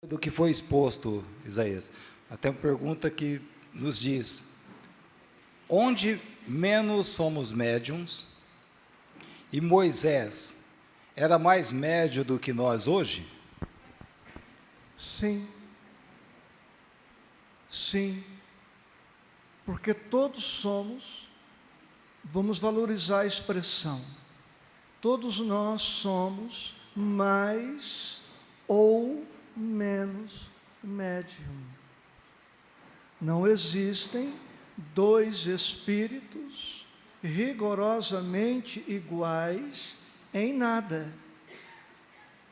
do que foi exposto, Isaías. Até uma pergunta que nos diz: onde menos somos médiums, e Moisés era mais médio do que nós hoje? Sim. Sim. Porque todos somos, vamos valorizar a expressão, todos nós somos mais ou menos médium. Não existem dois espíritos rigorosamente iguais em nada,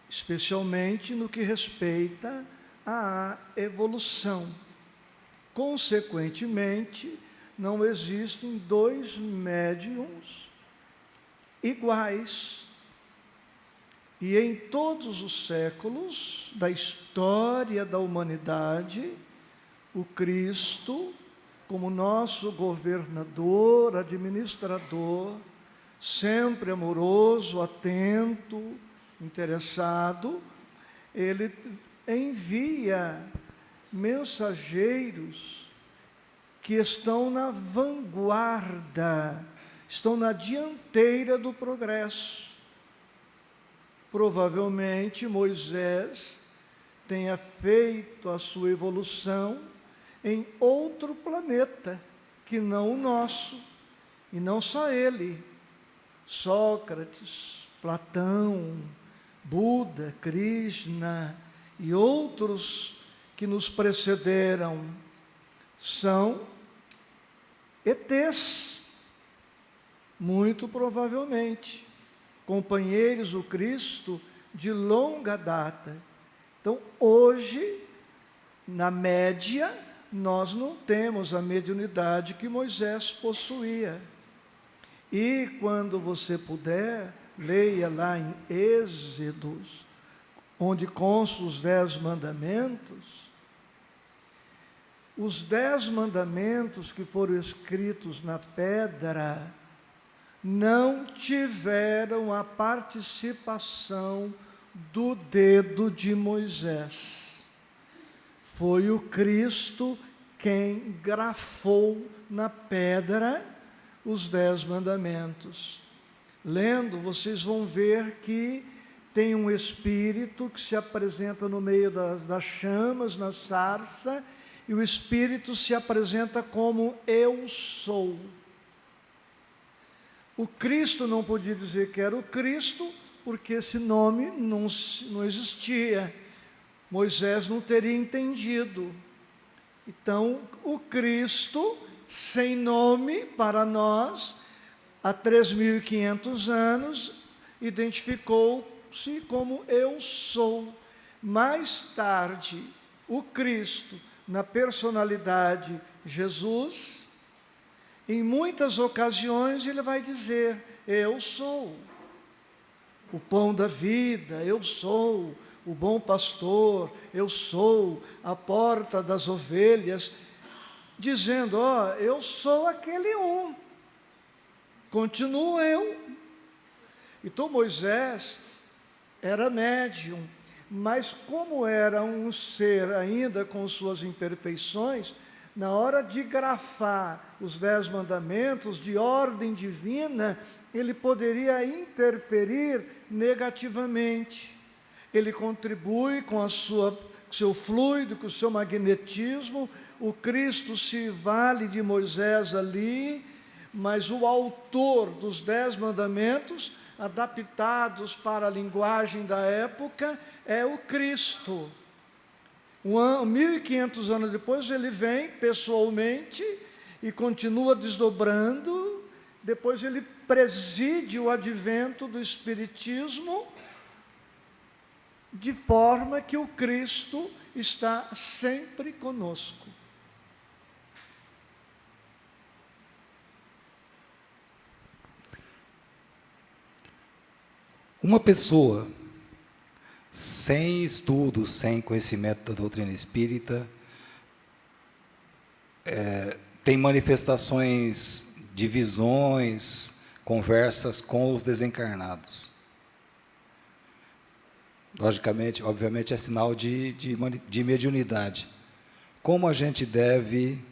especialmente no que respeita à evolução. Consequentemente, não existem dois médiums iguais. E em todos os séculos da história da humanidade, o Cristo, como nosso governador, administrador, sempre amoroso, atento, interessado, ele envia mensageiros que estão na vanguarda, estão na dianteira do progresso. Provavelmente Moisés tenha feito a sua evolução em outro planeta que não o nosso, e não só ele. Sócrates, Platão, Buda, Krishna e outros que nos precederam são ETs, muito provavelmente, companheiros do Cristo de longa data. Então, hoje, na média, nós não temos a mediunidade que Moisés possuía. E quando você puder, leia lá em Êxodos, onde constam os 10 mandamentos. Os 10 mandamentos que foram escritos na pedra não tiveram a participação do dedo de Moisés. Foi o Cristo quem grafou na pedra os 10 mandamentos. Lendo, vocês vão ver que tem um espírito que se apresenta no meio das chamas, na sarça, e o espírito se apresenta como eu sou. O Cristo não podia dizer que era o Cristo, porque esse nome não existia. Moisés não teria entendido. Então, o Cristo, sem nome para nós, há 3.500 anos, identificou-se como eu sou. Mais tarde, o Cristo, na personalidade Jesus, em muitas ocasiões ele vai dizer, eu sou o pão da vida, eu sou o bom pastor, eu sou a porta das ovelhas, dizendo, eu sou aquele um, continuo eu. Então Moisés era médium, mas como era um ser ainda com suas imperfeições, na hora de grafar os 10 mandamentos de ordem divina, ele poderia interferir negativamente. Ele contribui com seu fluido, com o seu magnetismo. O Cristo se vale de Moisés ali, mas o autor dos 10 mandamentos, adaptados para a linguagem da época, é o Cristo. 1.500 anos depois, ele vem pessoalmente e continua desdobrando. Depois ele preside o advento do Espiritismo, de forma que o Cristo está sempre conosco. Uma pessoa sem estudo, sem conhecimento da doutrina espírita, tem manifestações de visões, conversas com os desencarnados. logicamente, obviamente é sinal de mediunidade. Como a gente deve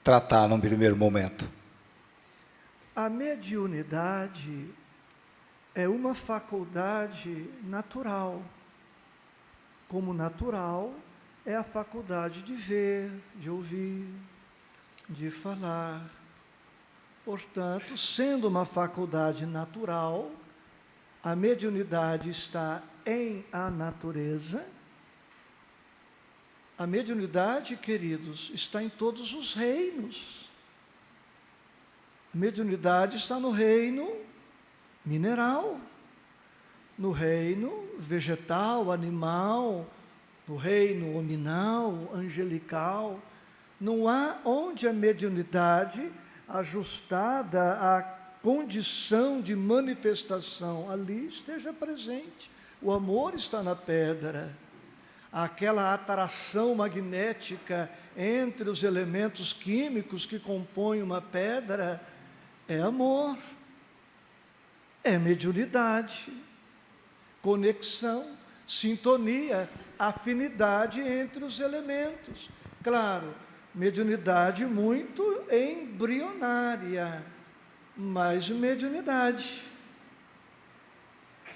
tratar num primeiro momento? A mediunidade é uma faculdade natural. Como natural é a faculdade de ver, de ouvir, de falar. Portanto, sendo uma faculdade natural, a mediunidade está em a natureza. A mediunidade, queridos, está em todos os reinos. A mediunidade está no reino mineral, no reino vegetal, animal, no reino hominal, angelical. Não há onde a mediunidade ajustada à condição de manifestação ali esteja presente. O amor está na pedra. Aquela atração magnética entre os elementos químicos que compõem uma pedra é amor, é mediunidade, conexão, sintonia, afinidade entre os elementos. Claro, mediunidade muito embrionária, mas mediunidade.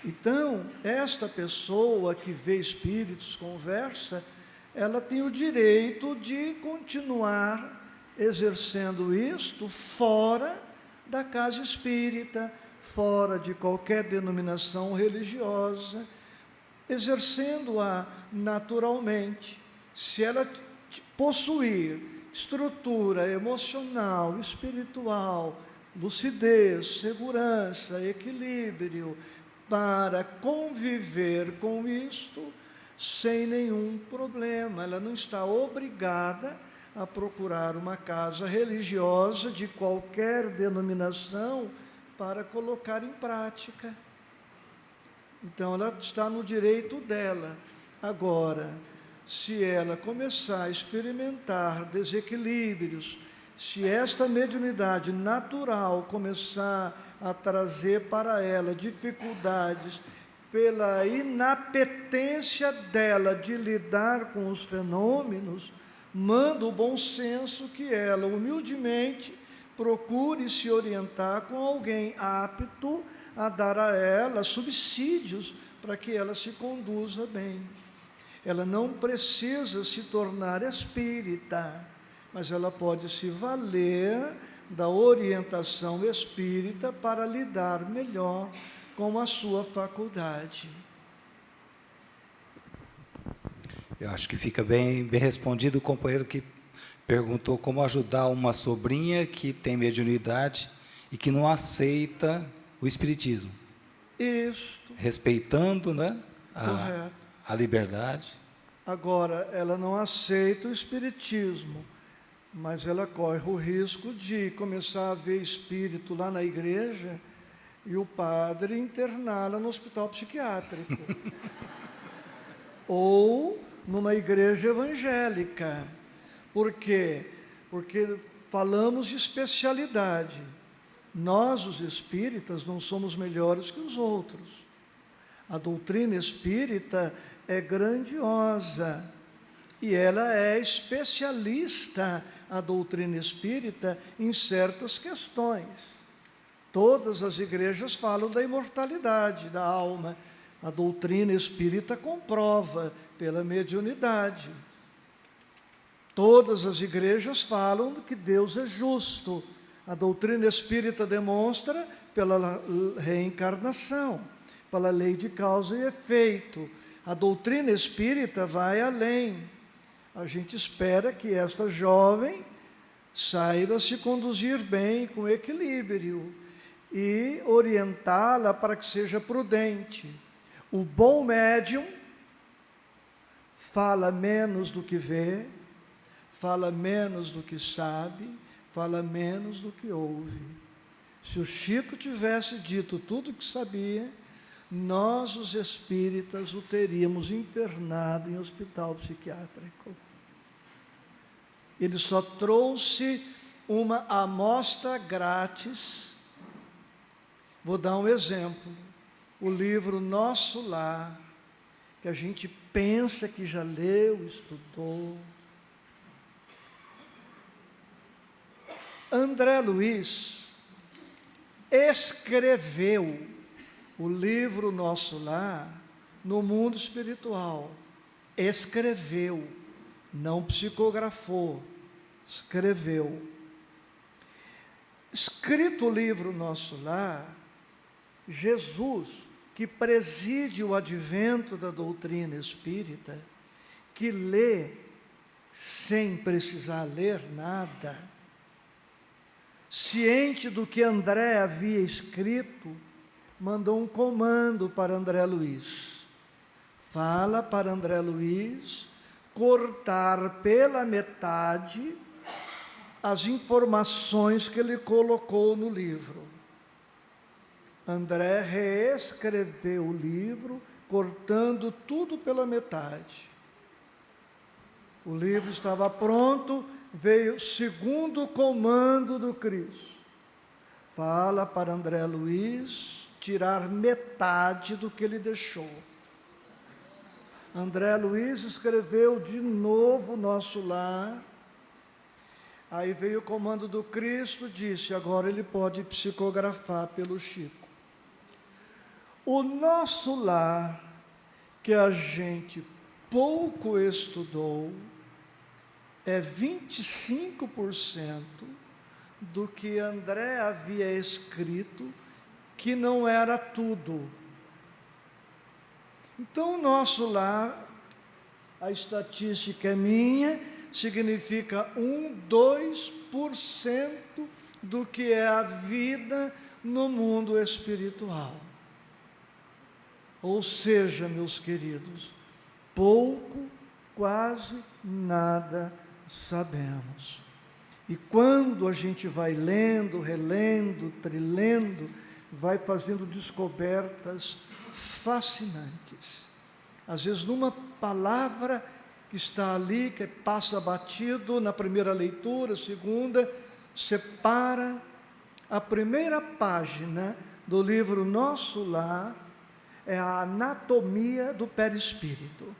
Então, esta pessoa que vê espíritos, conversa, ela tem o direito de continuar exercendo isto fora da casa espírita, fora de qualquer denominação religiosa, exercendo-a naturalmente. Se ela possuir estrutura emocional, espiritual, lucidez, segurança, equilíbrio, para conviver com isto sem nenhum problema. Ela não está obrigada a procurar uma casa religiosa de qualquer denominação para colocar em prática. Então, ela está no direito dela. Agora, se ela começar a experimentar desequilíbrios, se esta mediunidade natural começar a trazer para ela dificuldades pela inapetência dela de lidar com os fenômenos, manda o bom senso que ela, humildemente, procure se orientar com alguém apto a dar a ela subsídios para que ela se conduza bem. Ela não precisa se tornar espírita, mas ela pode se valer da orientação espírita para lidar melhor com a sua faculdade. Eu acho que fica bem respondido o companheiro que perguntou como ajudar uma sobrinha que tem mediunidade e que não aceita o espiritismo. Isto. Respeitando, né, Correto. a liberdade. Agora, ela não aceita o espiritismo, mas ela corre o risco de começar a ver espírito lá na igreja e o padre interná-la no hospital psiquiátrico. Ou numa igreja evangélica. Por quê? Porque falamos de especialidade. Nós, os espíritas, não somos melhores que os outros. A doutrina espírita é grandiosa e ela é especialista, a doutrina espírita, em certas questões. Todas as igrejas falam da imortalidade da alma. A doutrina espírita comprova pela mediunidade. Todas as igrejas falam que Deus é justo. A doutrina espírita demonstra pela reencarnação, pela lei de causa e efeito. A doutrina espírita vai além. A gente espera que esta jovem saiba se conduzir bem, com equilíbrio, e orientá-la para que seja prudente. O bom médium fala menos do que vê, fala menos do que sabe, fala menos do que ouve. Se o Chico tivesse dito tudo o que sabia, nós, os espíritas, o teríamos internado em hospital psiquiátrico. Ele só trouxe uma amostra grátis. Vou dar um exemplo. O livro Nosso Lar, que a gente pensa que já leu, estudou. André Luiz escreveu o livro Nosso Lar no mundo espiritual. Escreveu, não psicografou, escreveu. Escrito o livro Nosso Lar, Jesus, que preside o advento da doutrina espírita, que lê sem precisar ler nada, ciente do que André havia escrito, mandou um comando para André Luiz. Fala para André Luiz cortar pela metade as informações que ele colocou no livro. André reescreveu o livro, cortando tudo pela metade. O livro estava pronto, veio o segundo comando do Cristo. Fala para André Luiz tirar metade do que ele deixou. André Luiz escreveu de novo Nosso Lar. Aí veio o comando do Cristo, disse, agora ele pode psicografar pelo Chico. O Nosso Lar, que a gente pouco estudou, é 25% do que André havia escrito, que não era tudo. Então, o Nosso Lar, a estatística é minha, significa 2% do que é a vida no mundo espiritual. Ou seja, meus queridos, pouco, quase nada sabemos. E quando a gente vai lendo, relendo, trilendo, vai fazendo descobertas fascinantes. Às vezes, numa palavra que está ali, que passa batido na primeira leitura, segunda, separa a primeira página do livro Nosso Lar, é a anatomia do perispírito.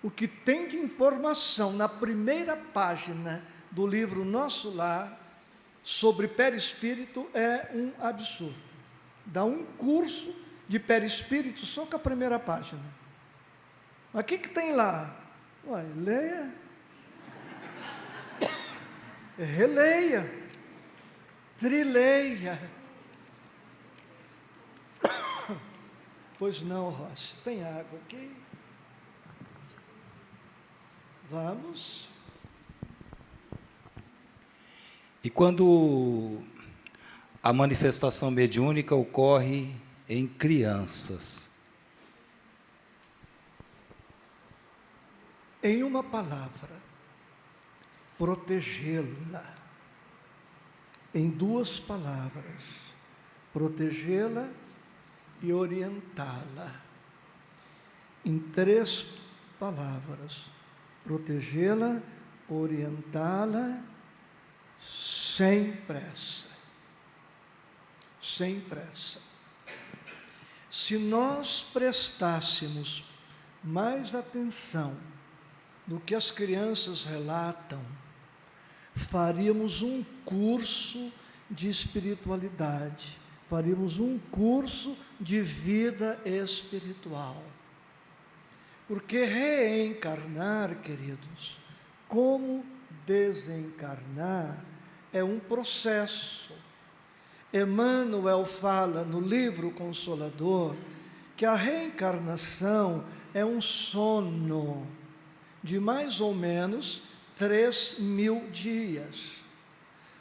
O que tem de informação na primeira página do livro Nosso Lar sobre perispírito é um absurdo. Dá um curso de perispírito só com a primeira página. Mas o que tem lá? Ué, leia. Releia. Trileia. Pois não, Rossi, tem água aqui? Vamos. E quando a manifestação mediúnica ocorre em crianças? Em uma palavra, protegê-la. Em duas palavras, protegê-la e orientá-la. Em três palavras, protegê-la, orientá-la, sem pressa. Sem pressa. Se nós prestássemos mais atenção no que as crianças relatam, faríamos um curso de espiritualidade, faríamos um curso de vida espiritual. Porque reencarnar, queridos, como desencarnar, é um processo. Emmanuel fala no livro Consolador que a reencarnação é um sono de mais ou menos 3.000 dias.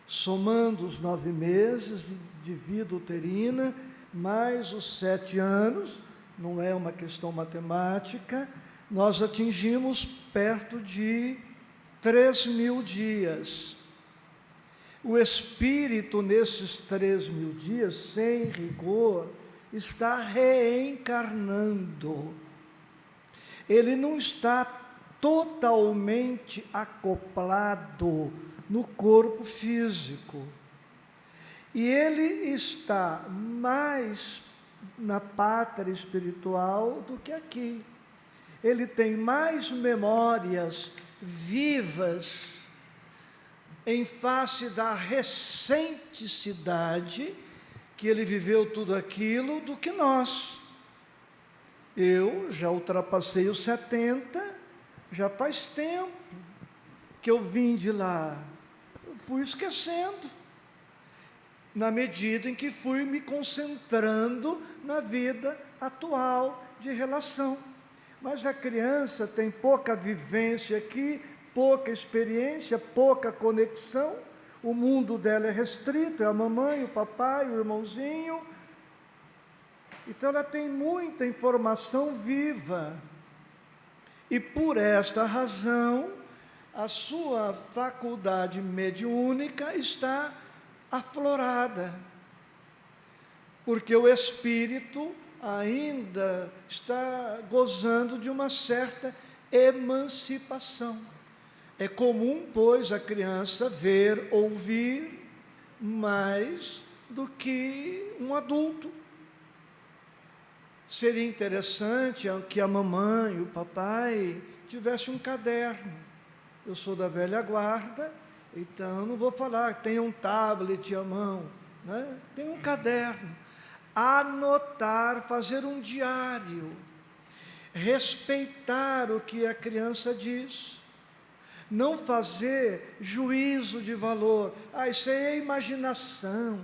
Somando os 9 meses de vida uterina, mais os 7 anos, não é uma questão matemática, nós atingimos perto de 3.000 dias. O espírito, nesses 3.000 dias, sem rigor, está reencarnando. Ele não está totalmente acoplado no corpo físico. E ele está mais na pátria espiritual do que aqui. Ele tem mais memórias vivas em face da recenticidade que ele viveu tudo aquilo do que nós. Eu já ultrapassei os 70, já faz tempo que eu vim de lá. Eu fui esquecendo, na medida em que fui me concentrando na vida atual de relação. Mas a criança tem pouca vivência aqui, pouca experiência, pouca conexão. O mundo dela é restrito, é a mamãe, o papai, o irmãozinho. Então ela tem muita informação viva. E por esta razão, a sua faculdade mediúnica está aflorada. Porque o espírito ainda está gozando de uma certa emancipação. É comum, pois, a criança ver, ouvir mais do que um adulto. Seria interessante que a mamãe e o papai tivessem um caderno. Eu sou da velha guarda, então eu não vou falar que tenha um tablet à mão, né? Tem um caderno. Anotar, fazer um diário, respeitar o que a criança diz, não fazer juízo de valor. Isso aí é imaginação,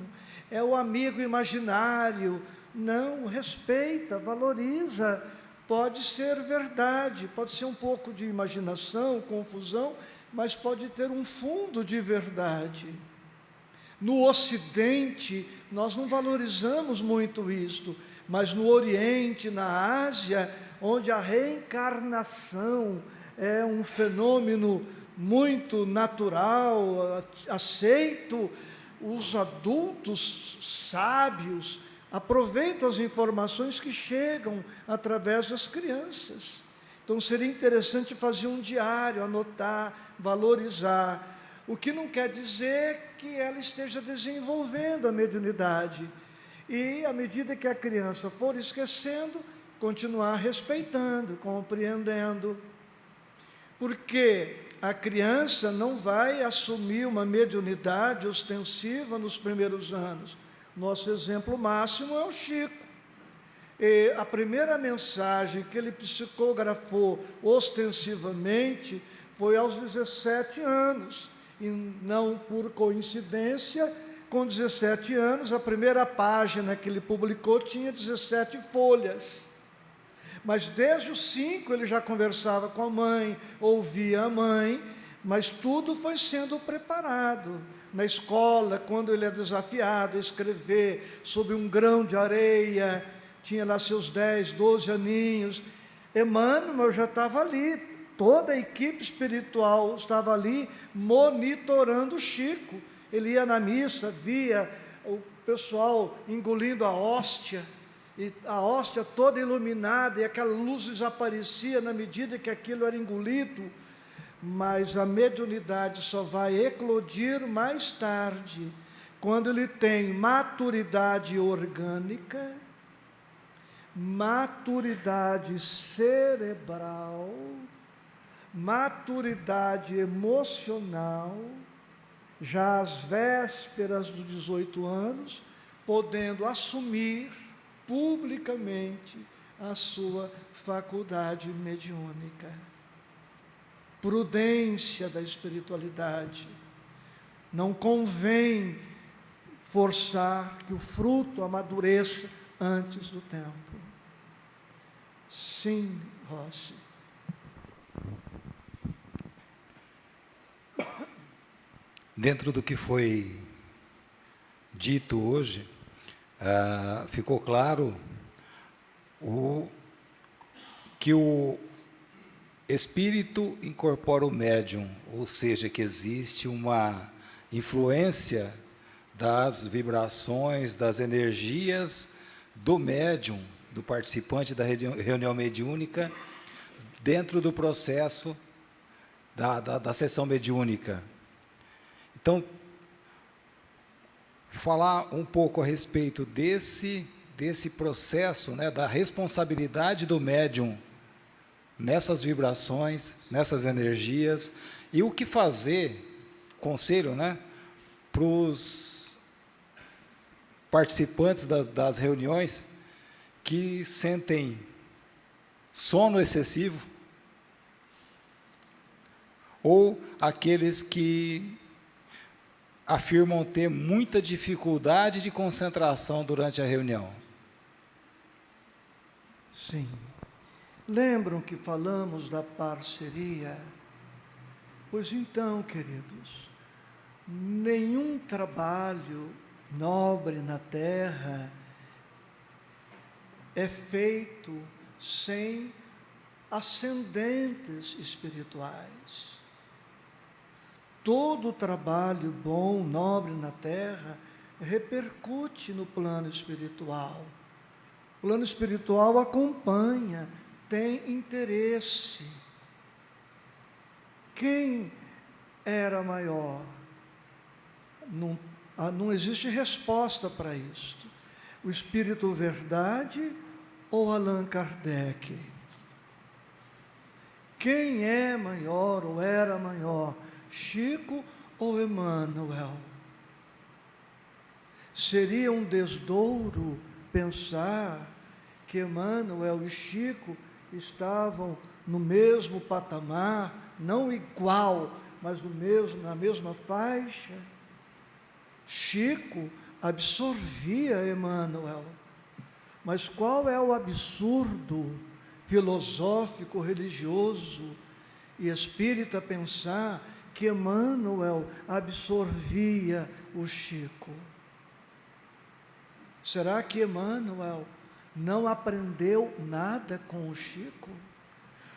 é o amigo imaginário. Não, respeita, valoriza. Pode ser verdade, pode ser um pouco de imaginação, confusão, mas pode ter um fundo de verdade. No Ocidente, nós não valorizamos muito isto, mas no Oriente, na Ásia, onde a reencarnação é um fenômeno muito natural, aceito, os adultos sábios aproveitam as informações que chegam através das crianças. Então seria interessante fazer um diário, anotar, valorizar, o que não quer dizer que ela esteja desenvolvendo a mediunidade. E à medida que a criança for esquecendo, continuar respeitando, compreendendo. Porque a criança não vai assumir uma mediunidade ostensiva nos primeiros anos. Nosso exemplo máximo é o Chico. E a primeira mensagem que ele psicografou ostensivamente foi aos 17 anos. E não por coincidência, com 17 anos, a primeira página que ele publicou tinha 17 folhas. Mas desde os 5 ele já conversava com a mãe, ouvia a mãe, mas tudo foi sendo preparado. Na escola, quando ele é desafiado a escrever sobre um grão de areia, tinha lá seus 10, 12 aninhos, Emmanuel já estava ali, toda a equipe espiritual estava ali monitorando o Chico. Ele ia na missa, via o pessoal engolindo a hóstia, e a hóstia toda iluminada, e aquela luz desaparecia na medida que aquilo era engolido. Mas a mediunidade só vai eclodir mais tarde, quando ele tem maturidade orgânica, maturidade cerebral, maturidade emocional, já às vésperas dos 18 anos, podendo assumir publicamente a sua faculdade mediúnica. Prudência da espiritualidade. Não convém forçar que o fruto amadureça antes do tempo. Sim, Rossi. Dentro do que foi dito hoje, ficou claro que o espírito incorpora o médium, ou seja, que existe uma influência das vibrações, das energias do médium, do participante da reunião mediúnica, dentro do processo da sessão mediúnica. Então, falar um pouco a respeito desse processo, né, da responsabilidade do médium nessas vibrações, nessas energias, e o que fazer, conselho, né, para os participantes das reuniões que sentem sono excessivo, ou aqueles que afirmam ter muita dificuldade de concentração durante a reunião. Sim. Lembram que falamos da parceria? Pois então, queridos, nenhum trabalho nobre na terra é feito sem ascendentes espirituais. Todo trabalho bom, nobre na terra, repercute no plano espiritual. O plano espiritual acompanha, tem interesse. Quem era maior? Não existe resposta para isto. O Espírito Verdade ou Allan Kardec? Quem é maior ou era maior? Chico ou Emmanuel? Seria um desdouro pensar que Emmanuel e Chico estavam no mesmo patamar, não igual, mas na mesma faixa. Chico absorvia Emmanuel. Mas qual é o absurdo filosófico, religioso e espírita pensar que Emmanuel absorvia o Chico? Será que Emmanuel não aprendeu nada com o Chico?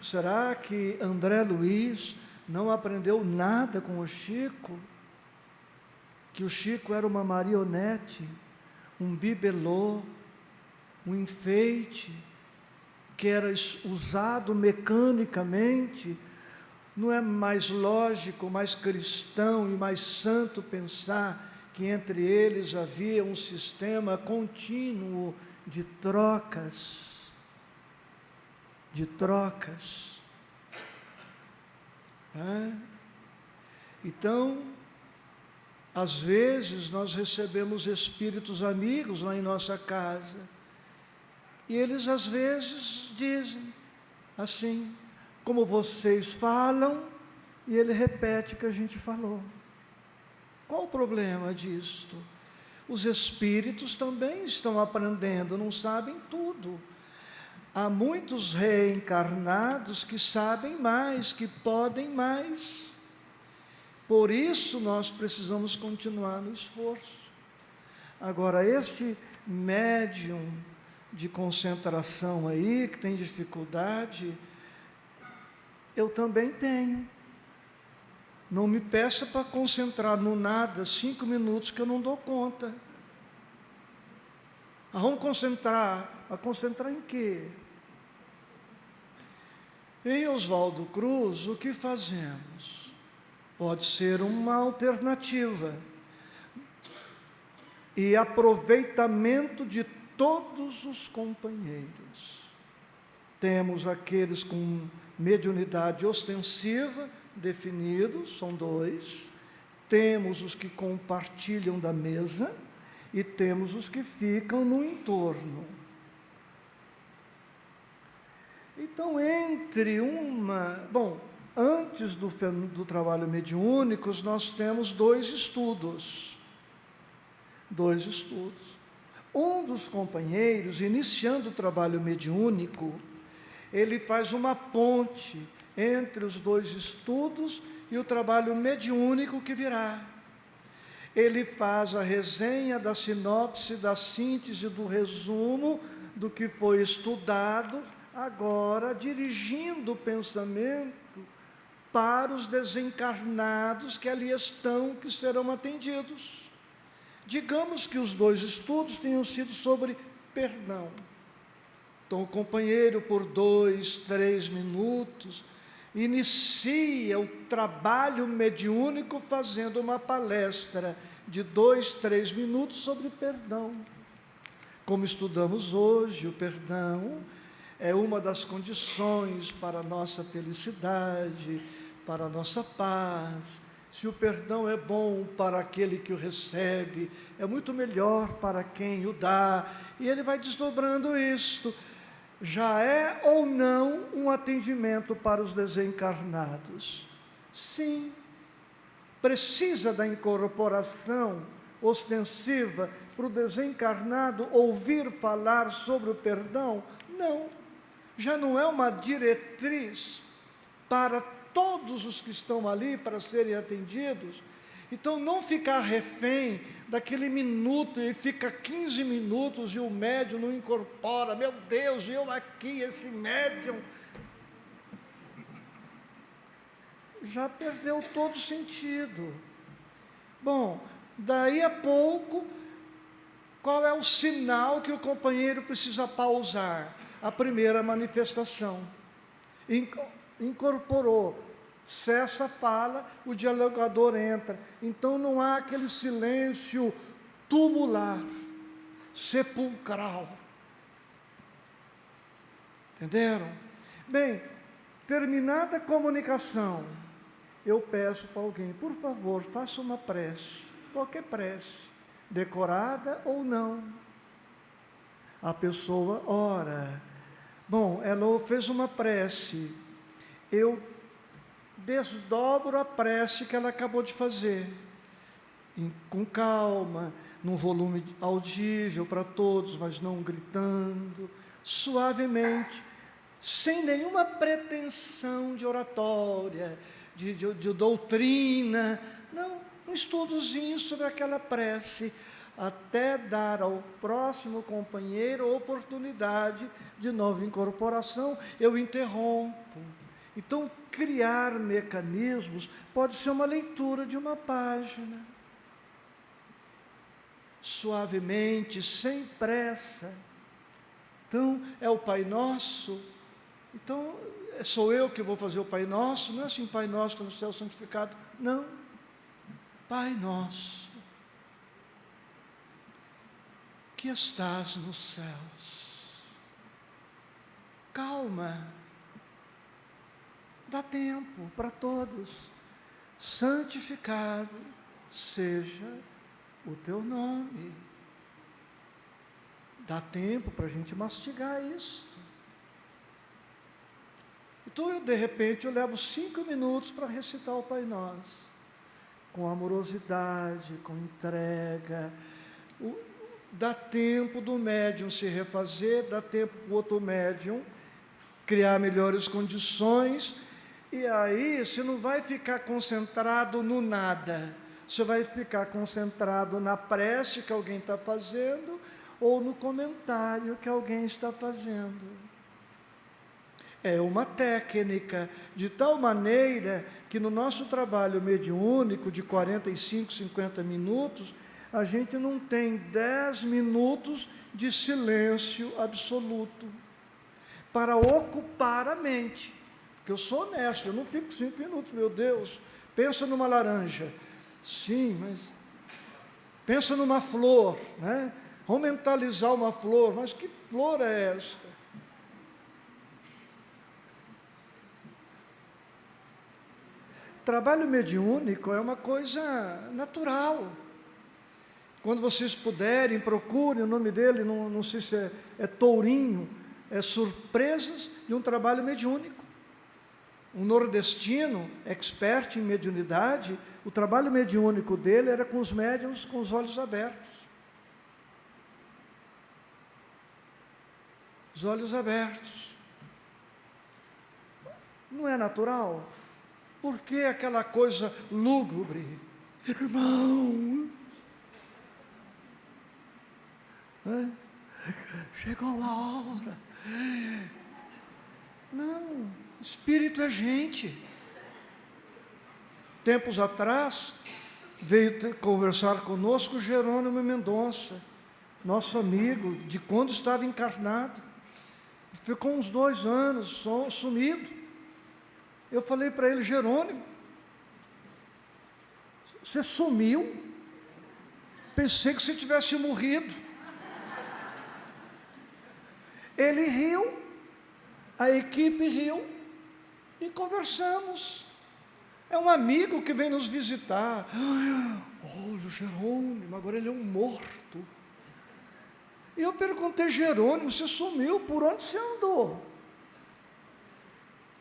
Será que André Luiz não aprendeu nada com o Chico? Que o Chico era uma marionete, um bibelô, um enfeite, que era usado mecanicamente? Não é mais lógico, mais cristão e mais santo pensar que entre eles havia um sistema contínuo de trocas? Então, às vezes nós recebemos espíritos amigos lá em nossa casa, e eles às vezes dizem assim, como vocês falam, e ele repete o que a gente falou. Qual o problema disto? Os espíritos também estão aprendendo, não sabem tudo. Há muitos reencarnados que sabem mais, que podem mais. Por isso nós precisamos continuar no esforço. Agora, este médium de concentração aí, que tem dificuldade, eu também tenho. Não me peça para concentrar no nada 5 minutos, que eu não dou conta. Vamos concentrar. Mas concentrar em quê? Em Oswaldo Cruz, o que fazemos? Pode ser uma alternativa. E aproveitamento de todos os companheiros. Temos aqueles com mediunidade ostensiva, definidos, são 2. Temos os que compartilham da mesa e temos os que ficam no entorno. Então, antes do trabalho mediúnico, nós temos 2 estudos. Um dos companheiros, iniciando o trabalho mediúnico, ele faz uma ponte entre os 2 estudos e o trabalho mediúnico que virá. Ele faz a resenha da sinopse, da síntese, do resumo do que foi estudado, agora dirigindo o pensamento para os desencarnados que ali estão, que serão atendidos. Digamos que os 2 estudos tenham sido sobre perdão. Então, o companheiro, por 2, 3 minutos, inicia o trabalho mediúnico fazendo uma palestra de 2, 3 minutos sobre perdão. Como estudamos hoje, o perdão é uma das condições para a nossa felicidade, para a nossa paz. Se o perdão é bom para aquele que o recebe, é muito melhor para quem o dá. E ele vai desdobrando isto. Já é ou não um atendimento para os desencarnados? Sim. Precisa da incorporação ostensiva para o desencarnado ouvir falar sobre o perdão? Não. Já não é uma diretriz para todos os que estão ali para serem atendidos. Então, não ficar refém daquele minuto, e fica 15 minutos e o médium não incorpora. Meu Deus, eu aqui, esse médium. Já perdeu todo sentido. Bom, daí a pouco, qual é o sinal que o companheiro precisa pausar? A primeira manifestação. Incorporou. Cessa a fala, o dialogador entra. Então não há aquele silêncio tumular, sepulcral. Entenderam? Bem, terminada a comunicação, eu peço para alguém, por favor, faça uma prece, qualquer prece, decorada ou não. A pessoa ora. Bom, ela fez uma prece, eu desdobro a prece que ela acabou de fazer, com calma, num volume audível para todos, mas não gritando, suavemente, sem nenhuma pretensão de oratória, de doutrina, não, um estudozinho sobre aquela prece, até dar ao próximo companheiro a oportunidade de nova incorporação, eu interrompo. Então, criar mecanismos pode ser uma leitura de uma página, suavemente, sem pressa. Então, é o Pai Nosso. Então, sou eu que vou fazer o Pai Nosso? Não é assim, Pai Nosso que é no céu santificado. Não. Pai Nosso, que estás nos céus. Calma. Dá tempo para todos. Santificado seja o teu nome. Dá tempo para a gente mastigar isto. Então, de repente, eu levo 5 minutos para recitar o Pai Nosso. Com amorosidade, com entrega. Dá tempo do médium se refazer, dá tempo para o outro médium criar melhores condições. E aí, você não vai ficar concentrado no nada, você vai ficar concentrado na prece que alguém está fazendo, ou no comentário que alguém está fazendo. É uma técnica, de tal maneira que no nosso trabalho mediúnico, de 45, 50 minutos, a gente não tem 10 minutos de silêncio absoluto, para ocupar a mente. Porque eu sou honesto, eu não fico 5 minutos, meu Deus. Pensa numa laranja. Sim, mas pensa numa flor, né? Vamos mentalizar uma flor, mas que flor é essa? Trabalho mediúnico é uma coisa natural. Quando vocês puderem, procurem o nome dele, não sei se é Tourinho, é Surpresas de um Trabalho Mediúnico. Um nordestino, expert em mediunidade, o trabalho mediúnico dele era com os médiuns com os olhos abertos. Os olhos abertos. Não é natural? Por que aquela coisa lúgubre? Irmão, chegou a hora. Não, espírito é gente. Tempos atrás, veio conversar conosco Jerônimo Mendonça, nosso amigo, de quando estava encarnado. Ficou uns 2 anos sumido. Eu falei para ele: Jerônimo, você sumiu? Pensei que você tivesse morrido. Ele riu, a equipe riu e conversamos. É um amigo que vem nos visitar. Olha, o Jerônimo, agora ele é um morto. E eu perguntei, Jerônimo, você sumiu, por onde você andou?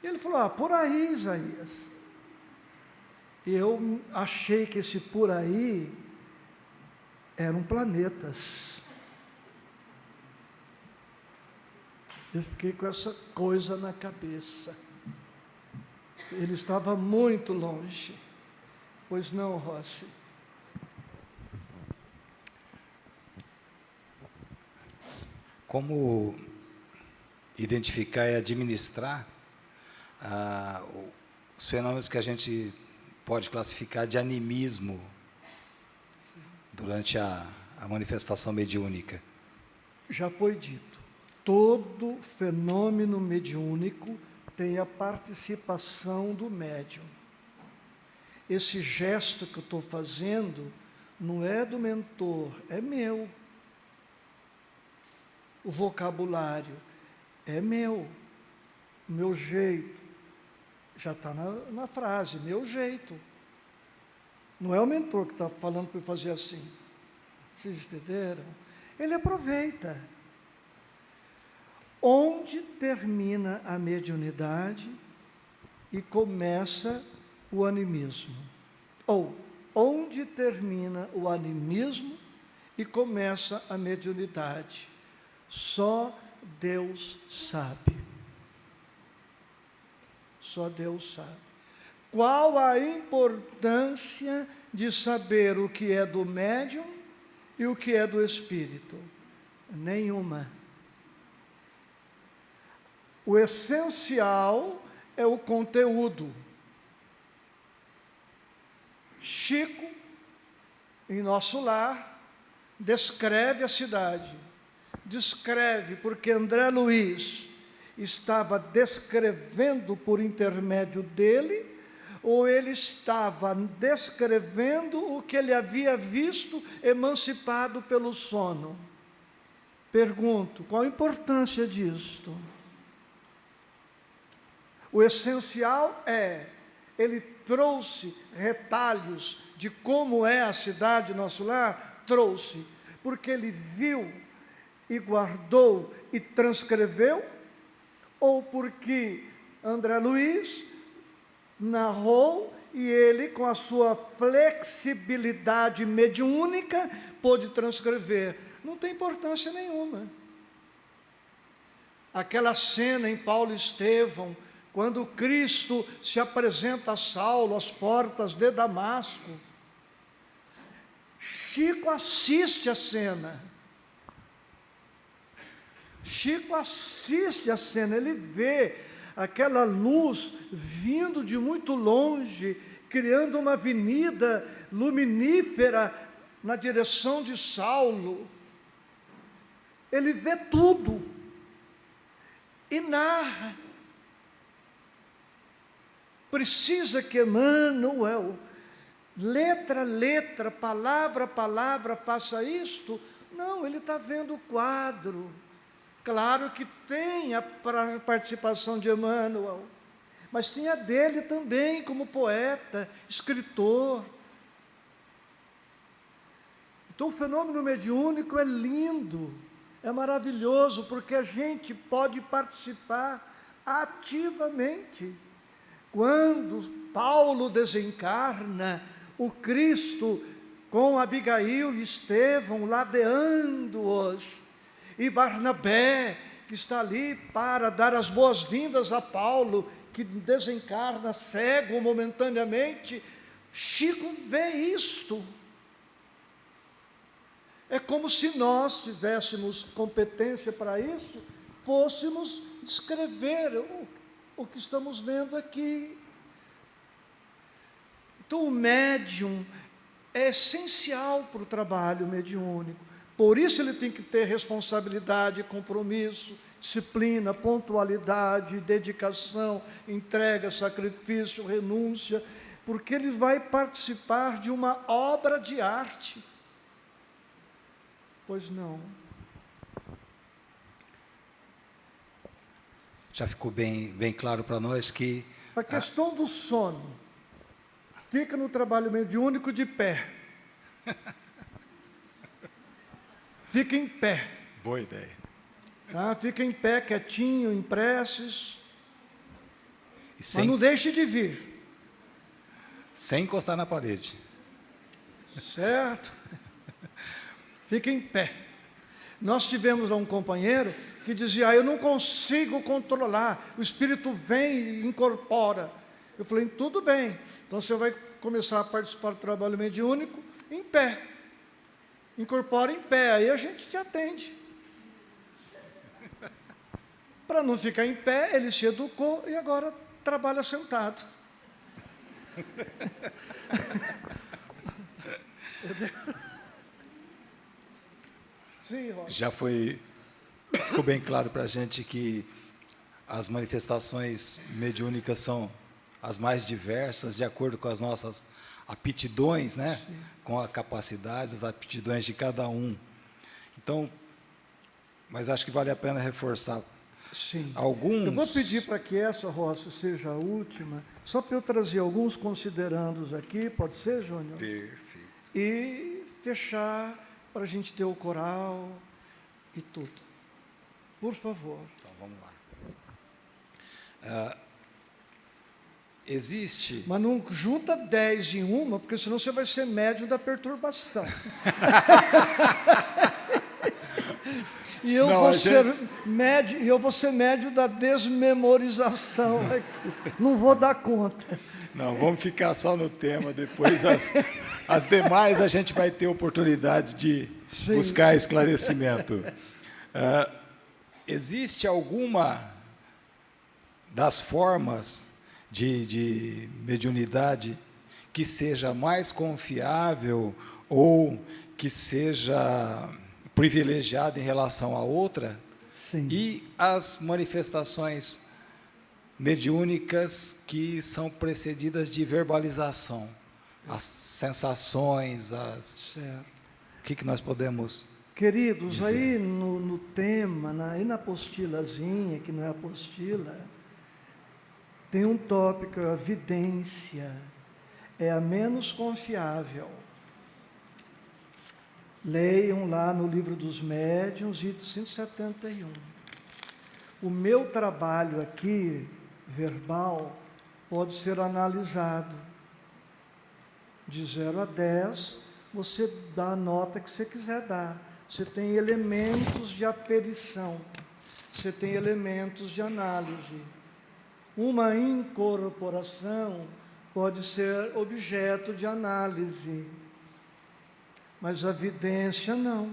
E ele falou, por aí, Isaías. E eu achei que esse por aí eram planetas. Eu fiquei com essa coisa na cabeça. Ele estava muito longe. Pois não, Rossi? Como identificar e administrar os fenômenos que a gente pode classificar de animismo durante a manifestação mediúnica? Já foi dito, todo fenômeno mediúnico tem a participação do médium. Esse gesto que eu estou fazendo não é do mentor, é meu. O vocabulário é meu, o meu jeito. Já está na frase, meu jeito. Não é o mentor que está falando para eu fazer assim. Vocês entenderam? Ele aproveita. Onde termina a mediunidade e começa o animismo? Ou, onde termina o animismo e começa a mediunidade? Só Deus sabe. Só Deus sabe. Qual a importância de saber o que é do médium e o que é do espírito? Nenhuma. O essencial é o conteúdo. Chico, em nosso lar, descreve a cidade. Descreve porque André Luiz estava descrevendo por intermédio dele, ou ele estava descrevendo o que ele havia visto emancipado pelo sono. Pergunto, qual a importância disto? O essencial é, ele trouxe retalhos de como é a cidade, nosso lar, trouxe, porque ele viu e guardou e transcreveu, ou porque André Luiz narrou e ele, com a sua flexibilidade mediúnica, pôde transcrever. Não tem importância nenhuma. Aquela cena em Paulo e Estevão, quando Cristo se apresenta a Saulo às portas de Damasco, Chico assiste a cena. Chico assiste a cena, ele vê aquela luz vindo de muito longe, criando uma avenida luminífera na direção de Saulo. Ele vê tudo e narra. Precisa que Emmanuel, letra a letra, palavra a palavra, faça isto? Não, ele está vendo o quadro. Claro que tem a participação de Emmanuel, mas tem a dele também como poeta, escritor. Então o fenômeno mediúnico é lindo, é maravilhoso, porque a gente pode participar ativamente. Quando Paulo desencarna, o Cristo com Abigail e Estevão ladeando-os, e Barnabé, que está ali para dar as boas-vindas a Paulo, que desencarna cego momentaneamente, Chico vê isto. É como se nós tivéssemos competência para isso, fôssemos descrever o que estamos vendo aqui. Então o médium é essencial para o trabalho mediúnico. Por isso ele tem que ter responsabilidade, compromisso, disciplina, pontualidade, dedicação, entrega, sacrifício, renúncia, porque ele vai participar de uma obra de arte. Pois não. já ficou bem claro para nós que A questão do sono. Fica no trabalho mediúnico de pé. Fica em pé. boa ideia. Tá? Fica em pé, quietinho, em preces. E Mas não deixe de vir. sem encostar na parede. Certo? Fica em pé. Nós tivemos lá um companheiro que dizia, eu não consigo controlar, o espírito vem e incorpora. Eu falei, tudo bem, então você vai começar a participar do trabalho mediúnico em pé. Incorpora em pé, aí a gente te atende. Para não ficar em pé, ele se educou e agora trabalha sentado. Sim, Rosa. Já ficou bem claro para a gente que as manifestações mediúnicas são as mais diversas, de acordo com as nossas aptidões, né? Sim. Com as capacidades, as aptidões de cada um. Então, mas acho que vale a pena reforçar Sim. alguns... Eu vou pedir para que essa, Roça, seja a última, só para eu trazer alguns considerandos aqui, pode ser, Júnior? Perfeito. E fechar para a gente ter o coral e tudo. Por favor. Então, vamos lá. Existe... Mas não junta 10 em uma, porque senão você vai ser médium da perturbação. E eu, Não, vou ser médium da desmemorização aqui. Não vou dar conta. Não, vamos ficar só no tema, depois as demais a gente vai ter oportunidades de Sim. buscar esclarecimento. Existe alguma das formas de mediunidade que seja mais confiável ou que seja privilegiada em relação à outra? Sim. E as manifestações mediúnicas que são precedidas de verbalização, as sensações, Certo. o que nós podemos Queridos, dizer? aí no tema, aí na apostilazinha, que não é apostila, tem um tópico, a vidência é a menos confiável. Leiam lá no Livro dos Médiuns, item 171. O meu trabalho aqui, verbal, pode ser analisado. De 0 a 10, você dá a nota que você quiser dar. Você tem elementos de aferição, você tem elementos de análise. Uma incorporação pode ser objeto de análise, mas a vidência não.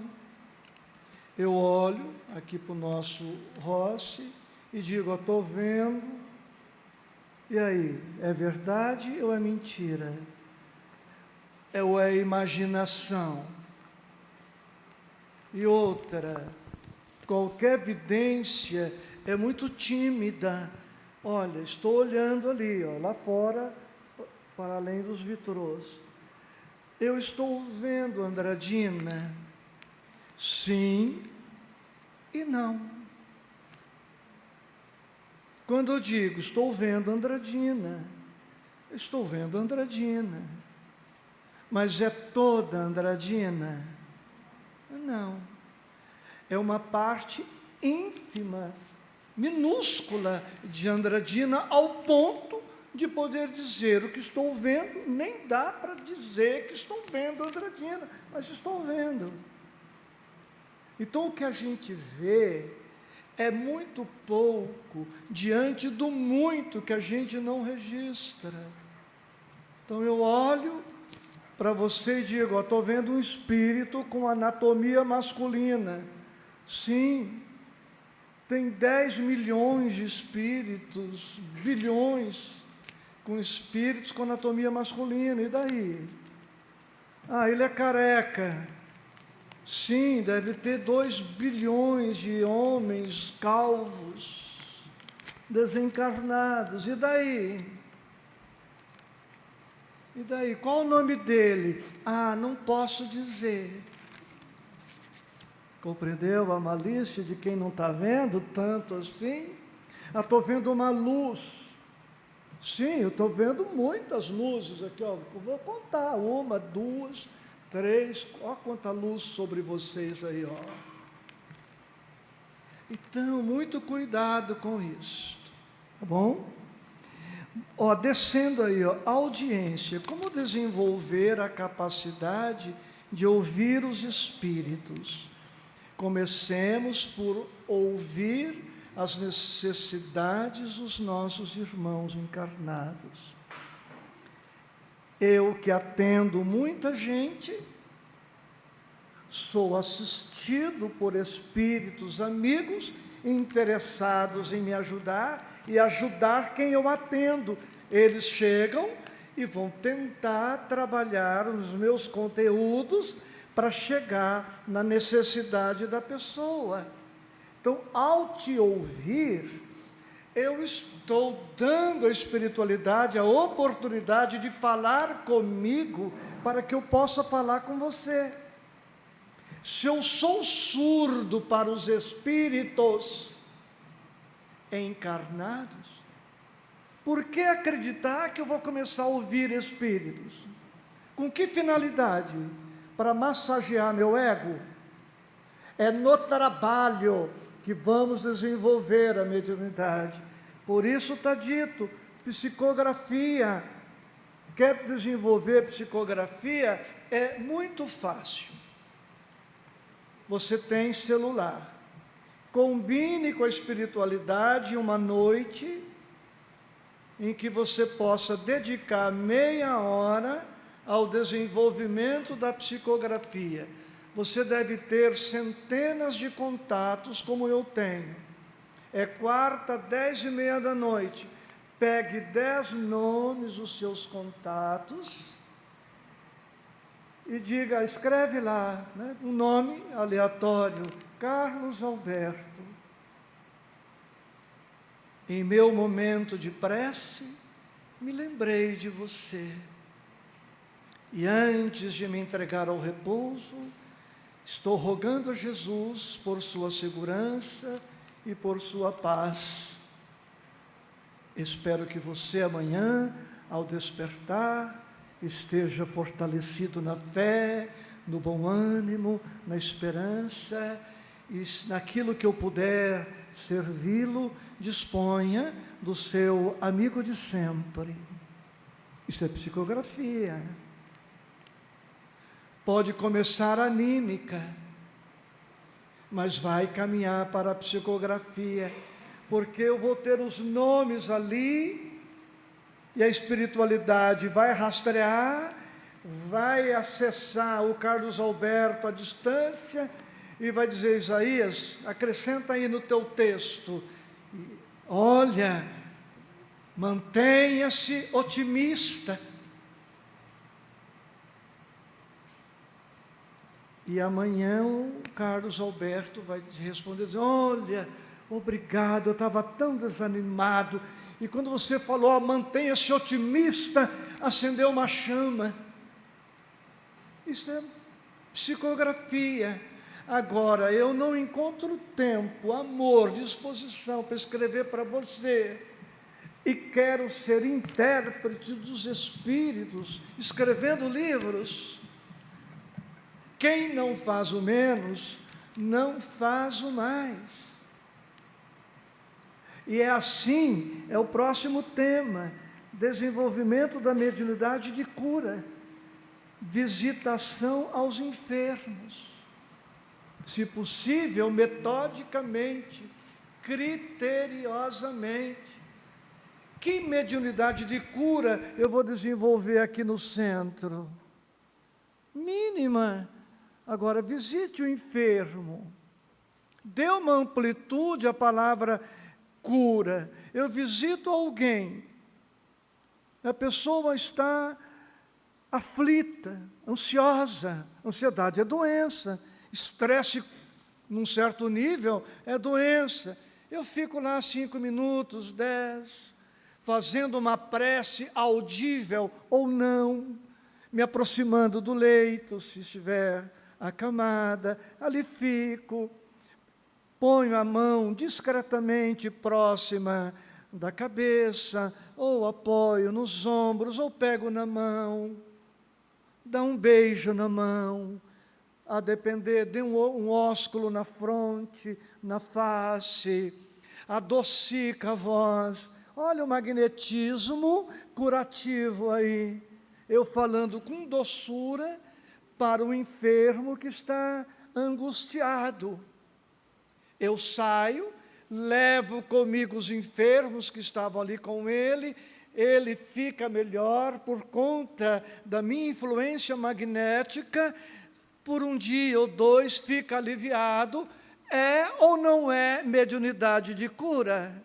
Eu olho aqui para o nosso Rossi e digo, eu estou vendo, e aí, é verdade ou é mentira? Ou é imaginação? E outra, qualquer vidência é muito tímida. Olha, estou olhando ali, ó, lá fora, para além dos vitrôs. Eu estou vendo Andradina? Sim e não. Quando eu digo, estou vendo Andradina, estou vendo Andradina. Mas é toda Andradina? Não. É uma parte ínfima, minúscula de Andradina, ao ponto de poder dizer o que estou vendo, nem dá para dizer que estou vendo Andradina, mas estou vendo. Então, o que a gente vê é muito pouco diante do muito que a gente não registra. Então, eu olho para você e digo, estou vendo um espírito com anatomia masculina. Sim, tem 10 milhões de espíritos, bilhões, com espíritos com anatomia masculina, e daí? Ah, ele é careca. Sim, deve ter 2 bilhões de homens calvos, desencarnados, e daí? E daí? Qual o nome dele? Ah, não posso dizer. Compreendeu a malícia de quem não está vendo tanto assim? Ah, estou vendo uma luz. Sim, eu estou vendo muitas luzes aqui, ó. Eu vou contar, 1, 2, 3, ó quanta luz sobre vocês aí, ó. Então, muito cuidado com isso, tá bom? Ó, descendo aí, ó, audiência, como desenvolver a capacidade de ouvir os espíritos? Comecemos por ouvir as necessidades dos nossos irmãos encarnados. Eu que atendo muita gente, sou assistido por espíritos amigos interessados em me ajudar e ajudar quem eu atendo. Eles chegam e vão tentar trabalhar os meus conteúdos para chegar na necessidade da pessoa. Então, ao te ouvir, eu estou dando à espiritualidade a oportunidade de falar comigo para que eu possa falar com você. Se eu sou surdo para os espíritos encarnados, por que acreditar que eu vou começar a ouvir espíritos? Com que finalidade? Para massagear meu ego? É no trabalho que vamos desenvolver a mediunidade. Por isso está dito, psicografia. Quer desenvolver psicografia? É muito fácil. Você tem celular. Combine com a espiritualidade uma noite em que você possa dedicar meia hora ao desenvolvimento da psicografia. Você deve ter centenas de contatos, como eu tenho. É quarta, 10h30 da noite. Pegue 10 nomes dos seus contatos e diga, escreve lá, né, um nome aleatório, Carlos Alberto. Em meu momento de prece, me lembrei de você. E antes de me entregar ao repouso, estou rogando a Jesus por sua segurança e por sua paz. Espero que você amanhã, ao despertar, esteja fortalecido na fé, no bom ânimo, na esperança, e naquilo que eu puder servi-lo, disponha do seu amigo de sempre. Isso é psicografia. Pode começar anímica, mas vai caminhar para a psicografia, porque eu vou ter os nomes ali, e a espiritualidade vai rastrear, vai acessar o Carlos Alberto à distância, e vai dizer, Isaías, acrescenta aí no teu texto, olha, mantenha-se otimista. E amanhã o Carlos Alberto vai responder, olha, obrigado, eu estava tão desanimado, e quando você falou, mantenha-se otimista, acendeu uma chama. Isso é psicografia. Agora, eu não encontro tempo, amor, disposição para escrever para você, e quero ser intérprete dos espíritos, escrevendo livros. Quem não faz o menos, não faz o mais. E é assim, é o próximo tema, desenvolvimento da mediunidade de cura, visitação aos enfermos. Se possível, metodicamente, criteriosamente. Que mediunidade de cura eu vou desenvolver aqui no centro? Mínima. Agora, visite o enfermo. Dê uma amplitude à palavra cura. Eu visito alguém. A pessoa está aflita, ansiosa. Ansiedade é doença. Estresse, num certo nível, é doença. Eu fico lá 5 minutos, 10, fazendo uma prece audível ou não, me aproximando do leito, se estiver acamada, ali fico, ponho a mão discretamente próxima da cabeça, ou apoio nos ombros, ou pego na mão, dá um beijo na mão, a depender de um ósculo na fronte, na face, adocica a voz. Olha o magnetismo curativo aí, eu falando com doçura para o enfermo que está angustiado. Eu saio, levo comigo os enfermos que estavam ali com ele fica melhor por conta da minha influência magnética, por um dia ou dois fica aliviado. É ou não é mediunidade de cura?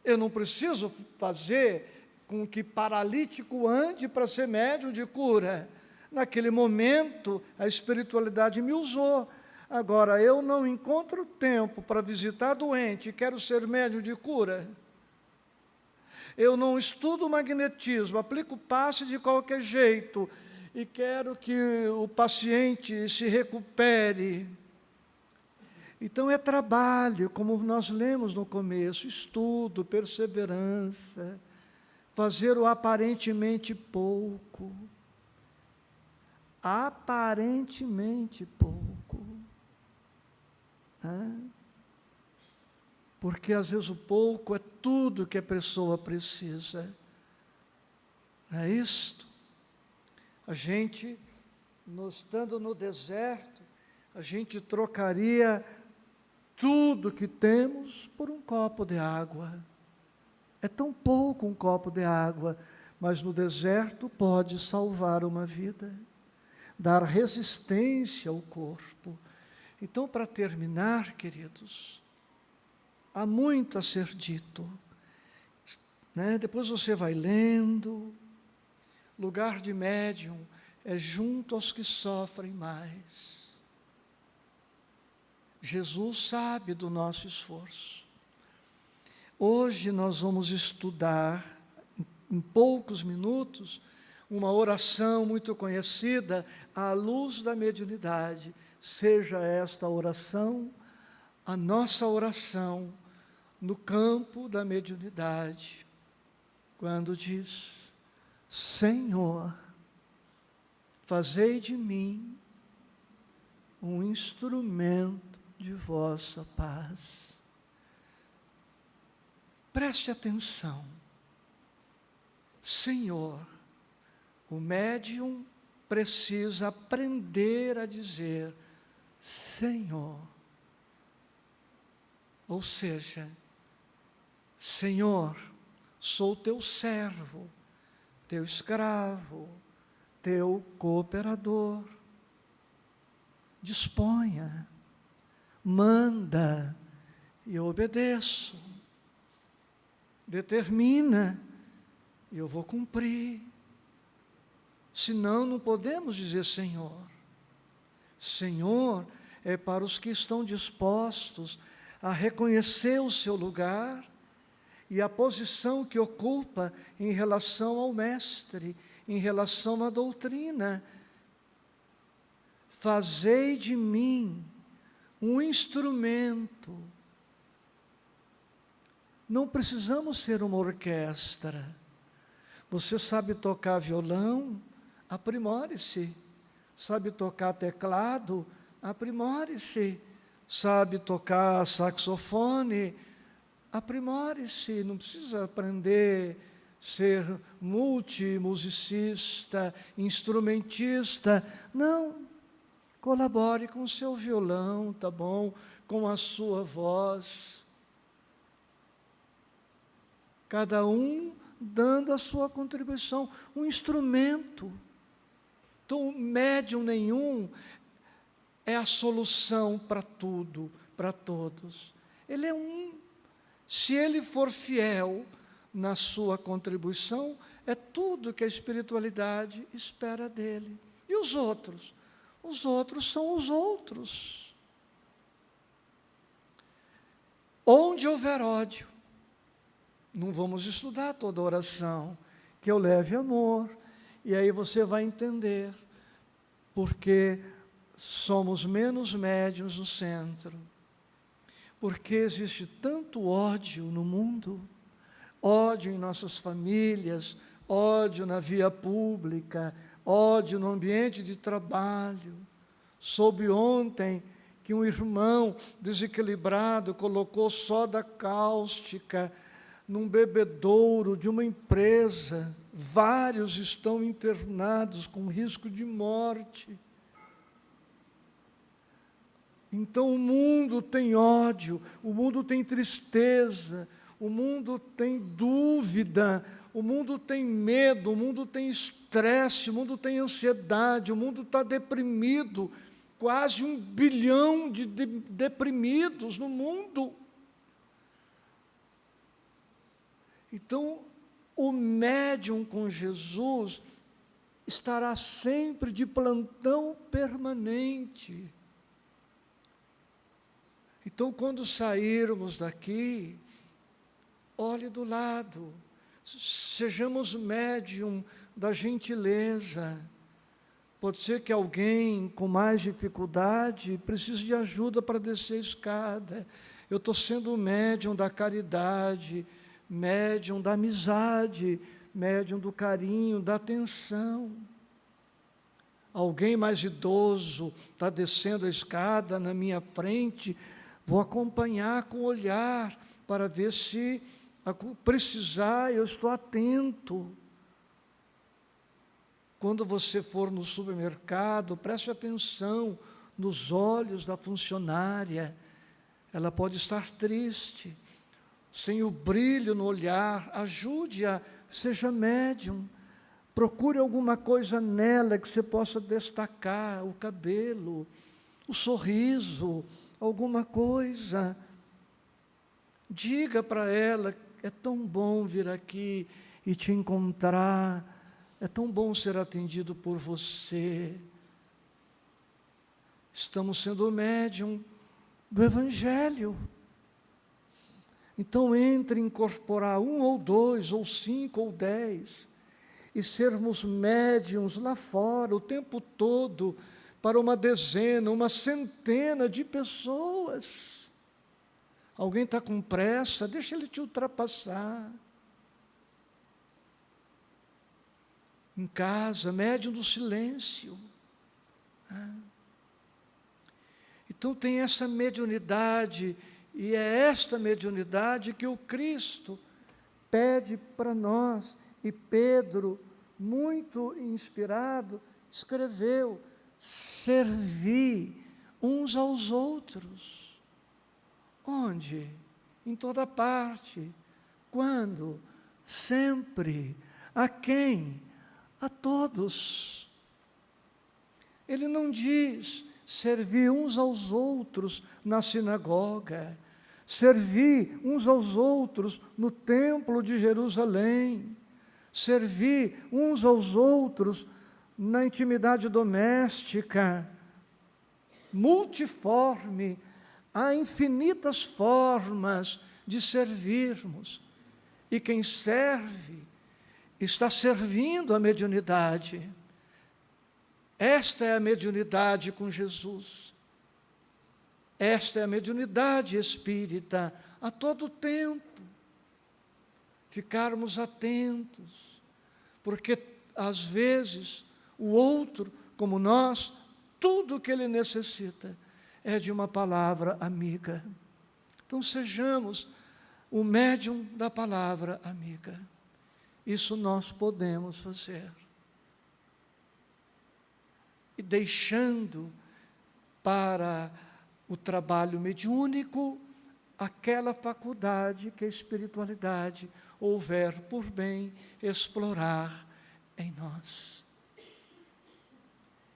Eu não preciso fazer com que paralítico ande para ser médium de cura. Naquele momento, a espiritualidade me usou. Agora, eu não encontro tempo para visitar doente e quero ser médium de cura. Eu não estudo magnetismo, aplico passe de qualquer jeito e quero que o paciente se recupere. Então é trabalho, como nós lemos no começo, estudo, perseverança, fazer o aparentemente pouco. Aparentemente pouco. Porque às vezes o pouco é tudo que a pessoa precisa. Não é isto? A gente, estando no deserto, a gente trocaria tudo que temos por um copo de água. É tão pouco um copo de água, mas no deserto pode salvar uma vida, dar resistência ao corpo. Então, para terminar, queridos, há muito a ser dito, né? Depois você vai lendo. Lugar de médium é junto aos que sofrem mais. Jesus sabe do nosso esforço. Hoje nós vamos estudar, em poucos minutos, uma oração muito conhecida, à luz da mediunidade. Seja esta oração a nossa oração no campo da mediunidade, quando diz: Senhor, fazei de mim um instrumento de vossa paz. Preste atenção. Senhor, o médium precisa aprender a dizer Senhor. Ou seja, Senhor, sou teu servo, teu escravo, teu cooperador. Disponha, manda e eu obedeço. Determina e eu vou cumprir. Senão não podemos dizer Senhor. Senhor é para os que estão dispostos a reconhecer o seu lugar e a posição que ocupa em relação ao Mestre, em relação à doutrina. Fazei de mim um instrumento. Não precisamos ser uma orquestra. Você sabe tocar violão? Aprimore-se. Sabe tocar teclado? Aprimore-se. Sabe tocar saxofone? Aprimore-se. Não precisa aprender a ser multimusicista, instrumentista. Não. Colabore com o seu violão, tá bom? Com a sua voz. Cada um dando a sua contribuição. Um instrumento. Então, médium nenhum é a solução para tudo, para todos. Ele é um. Se ele for fiel na sua contribuição, é tudo que a espiritualidade espera dele. E os outros? Os outros são os outros. Onde houver ódio, não vamos estudar toda a oração, que eu leve amor, e aí você vai entender porque somos menos médiuns no centro. Porque existe tanto ódio no mundo, ódio em nossas famílias, ódio na via pública, ódio no ambiente de trabalho. Soube ontem que um irmão desequilibrado colocou soda cáustica num bebedouro de uma empresa. Vários estão internados com risco de morte. Então o mundo tem ódio, o mundo tem tristeza, o mundo tem dúvida, o mundo tem medo, o mundo tem estresse, o mundo tem ansiedade, o mundo está deprimido. Quase 1 bilhão de deprimidos no mundo. Então, o médium com Jesus estará sempre de plantão permanente. Então, quando sairmos daqui, olhe do lado, sejamos médium da gentileza. Pode ser que alguém com mais dificuldade precise de ajuda para descer a escada. Eu estou sendo médium da caridade, médium da amizade, médium do carinho, da atenção. Alguém mais idoso está descendo a escada na minha frente, vou acompanhar com o olhar para ver se precisar, eu estou atento. Quando você for no supermercado, preste atenção nos olhos da funcionária. Ela pode estar triste, sem o brilho no olhar. Ajude-a, seja médium. Procure alguma coisa nela que você possa destacar, o cabelo, o sorriso, alguma coisa. Diga para ela, é tão bom vir aqui e te encontrar. É tão bom ser atendido por você. Estamos sendo médium do Evangelho. Então, entre incorporar 1 ou 2, ou 5 ou 10, e sermos médiums lá fora o tempo todo, para uma dezena, uma centena de pessoas. Alguém está com pressa, deixa ele te ultrapassar. Em casa, médium do silêncio. Então tem essa mediunidade, e é esta mediunidade que o Cristo pede para nós. E Pedro, muito inspirado, escreveu: servi uns aos outros. Onde? Em toda parte. Quando? Sempre. A quem? A todos. Ele não diz servir uns aos outros na sinagoga, servir uns aos outros no templo de Jerusalém, servir uns aos outros na intimidade doméstica, multiforme. Há infinitas formas de servirmos, e quem serve está servindo a mediunidade. Esta é a mediunidade com Jesus. Esta é a mediunidade espírita a todo tempo. Ficarmos atentos, porque às vezes o outro, como nós, tudo o que ele necessita é de uma palavra amiga. Então sejamos o médium da palavra amiga. Isso nós podemos fazer. E deixando para o trabalho mediúnico aquela faculdade que a espiritualidade houver por bem explorar em nós.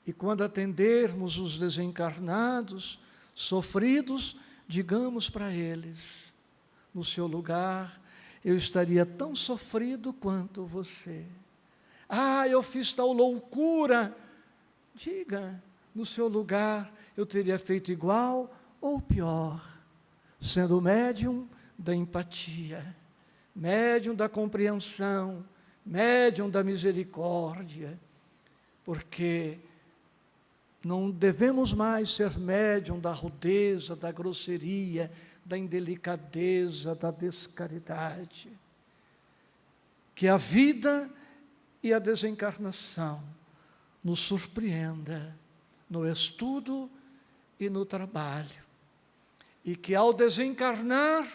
E quando atendermos os desencarnados, sofridos, digamos para eles: no seu lugar, eu estaria tão sofrido quanto você. Eu fiz tal loucura. Diga, no seu lugar, eu teria feito igual ou pior, sendo médium da empatia, médium da compreensão, médium da misericórdia, porque não devemos mais ser médium da rudeza, da grosseria, da indelicadeza, da descaridade. Que a vida e a desencarnação nos surpreenda no estudo e no trabalho. E que ao desencarnar,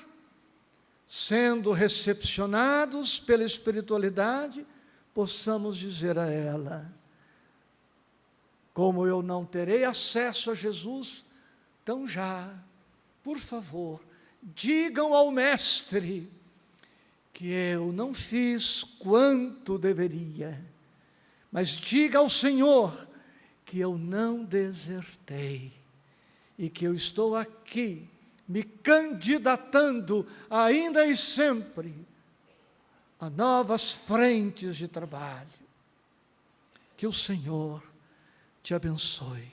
sendo recepcionados pela espiritualidade, possamos dizer a ela: como eu não terei acesso a Jesus, então já, por favor, digam ao Mestre que eu não fiz quanto deveria, mas diga ao Senhor que eu não desertei e que eu estou aqui me candidatando ainda e sempre a novas frentes de trabalho. Que o Senhor te abençoe.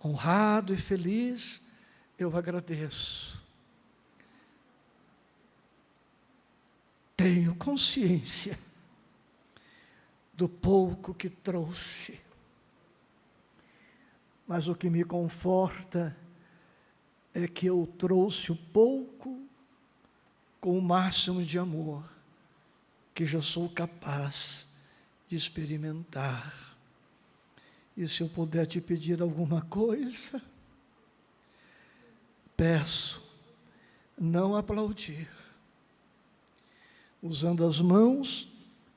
Honrado e feliz, eu agradeço. Tenho consciência do pouco que trouxe, mas o que me conforta é que eu trouxe o pouco com o máximo de amor que já sou capaz de experimentar. E se eu puder te pedir alguma coisa, peço não aplaudir, usando as mãos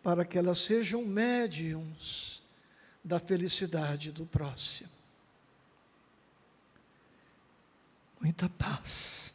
para que elas sejam médiums da felicidade do próximo. Muita paz.